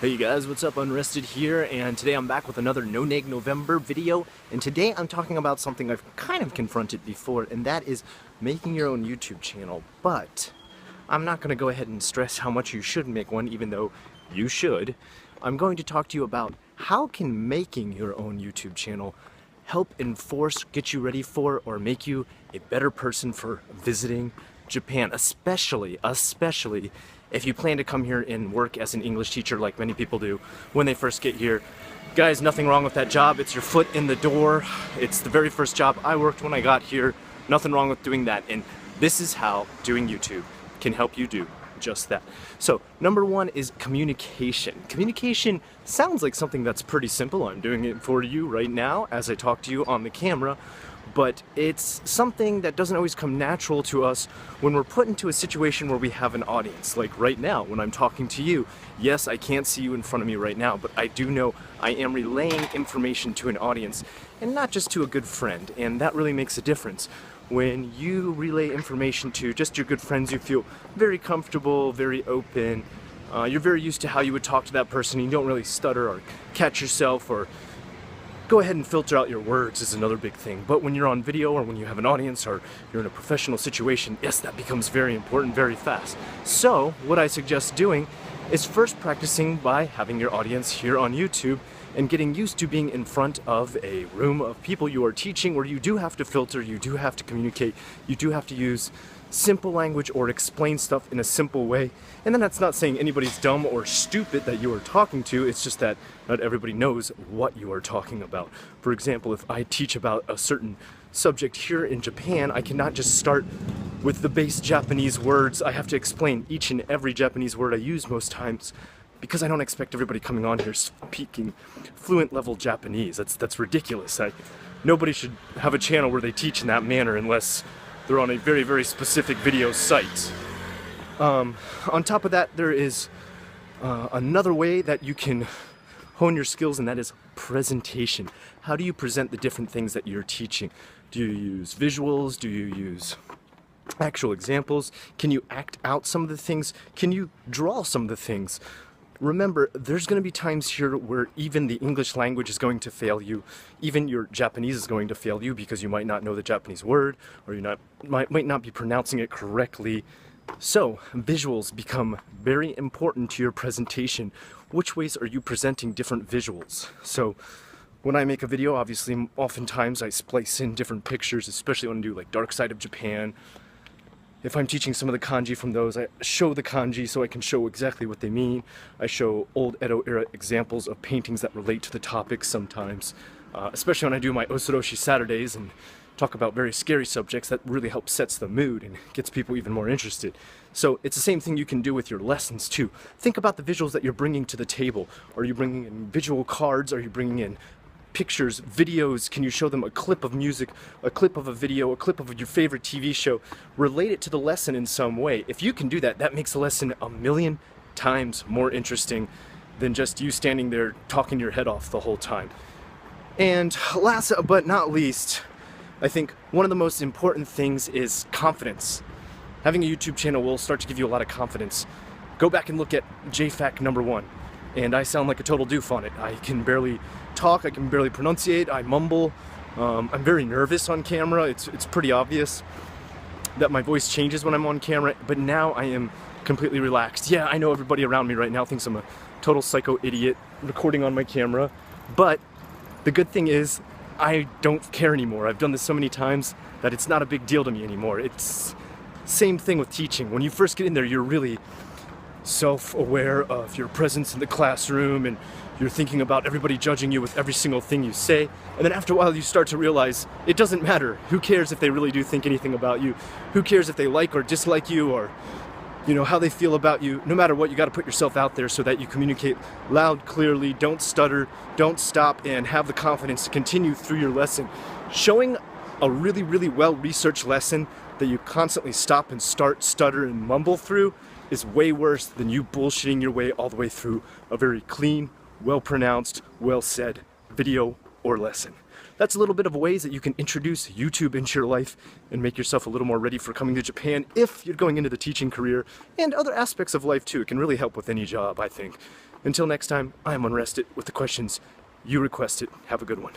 Hey guys, what's up? Unrested here, and today I'm back with another No-Neg November video, and today I'm talking about something I've kind of confronted before, and that is making your own YouTube channel. But I'm not going to go ahead and stress how much you should make one, even though you should. I'm going to talk to you about how can making your own YouTube channel help enforce, get you ready for, or make you a better person for visiting Japan, especially if you plan to come here and work as an English teacher like many people do when they first get here. Guys, nothing wrong with that job. It's your foot in the door. It's the very first job I worked when I got here. Nothing wrong with doing that. And this is how doing YouTube can help you do just that. So, number one is communication. Communication sounds like something that's pretty simple. I'm doing it for you right now as I talk to you on the camera. But it's something that doesn't always come natural to us when we're put into a situation where we have an audience. Like right now, when I'm talking to you. Yes, I can't see you in front of me right now, but I do know I am relaying information to an audience, and not just to a good friend, and that really makes a difference. When you relay information to just your good friends, you feel very comfortable, very open. You're very used to how you would talk to that person. You don't really stutter or catch yourself or go ahead and filter out your words is another big thing. But when you're on video or when you have an audience or you're in a professional situation, yes, that becomes very important very fast. So what I suggest doing is first practicing by having your audience here on YouTube and getting used to being in front of a room of people you are teaching, where you do have to filter, you do have to communicate, you do have to use simple language or explain stuff in a simple way. And then that's not saying anybody's dumb or stupid that you are talking to, it's just that not everybody knows what you are talking about. For example, if I teach about a certain subject here in Japan, I cannot just start with the base Japanese words. I have to explain each and every Japanese word I use most times, because I don't expect everybody coming on here speaking fluent level Japanese. That's ridiculous. Nobody should have a channel where they teach in that manner unless they're on a very, very specific video site. On top of that, there is another way that you can hone your skills, and that is presentation. How do you present the different things that you're teaching? Do you use visuals? Do you use actual examples? Can you act out some of the things? Can you draw some of the things? Remember, there's going to be times here where even the English language is going to fail you. Even your Japanese is going to fail you because you might not know the Japanese word, or you might not be pronouncing it correctly. So, visuals become very important to your presentation. Which ways are you presenting different visuals? So, when I make a video, obviously, oftentimes I splice in different pictures, especially when I do like Dark Side of Japan. If I'm teaching some of the kanji from those, I show the kanji so I can show exactly what they mean. I show old Edo era examples of paintings that relate to the topics sometimes, especially when I do my Osoroshi Saturdays and talk about very scary subjects. That really helps sets the mood and gets people even more interested. So it's the same thing you can do with your lessons too. Think about the visuals that you're bringing to the table. Are you bringing in visual cards? Are you bringing in pictures, videos? Can you show them a clip of music, a clip of a video, a clip of your favorite TV show? Relate it to the lesson in some way. If you can do that, that makes the lesson a million times more interesting than just you standing there talking your head off the whole time. And last but not least, I think one of the most important things is confidence. Having a YouTube channel will start to give you a lot of confidence. Go back and look at JFAC #1. And I sound like a total doof on it. I can barely talk, I can barely pronunciate, I mumble. I'm very nervous on camera. It's pretty obvious that my voice changes when I'm on camera, but now I am completely relaxed. Yeah, I know everybody around me right now thinks I'm a total psycho idiot recording on my camera, but the good thing is I don't care anymore. I've done this so many times that it's not a big deal to me anymore. It's same thing with teaching. When you first get in there, you're really self-aware of your presence in the classroom, and you're thinking about everybody judging you with every single thing you say. And then after a while you start to realize it doesn't matter. Who cares if they really do think anything about you? Who cares if they like or dislike you, or how they feel about you? No matter what, you got to put yourself out there so that you communicate loud, clearly, don't stutter, don't stop, and have the confidence to continue through your lesson. Showing a really, really well-researched lesson that you constantly stop and start, stutter, and mumble through is way worse than you bullshitting your way all the way through a very clean, well-pronounced, well-said video or lesson. That's a little bit of ways that you can introduce YouTube into your life and make yourself a little more ready for coming to Japan if you're going into the teaching career, and other aspects of life too. It can really help with any job, I think. Until next time, I'm unrested with the questions you requested. Have a good one.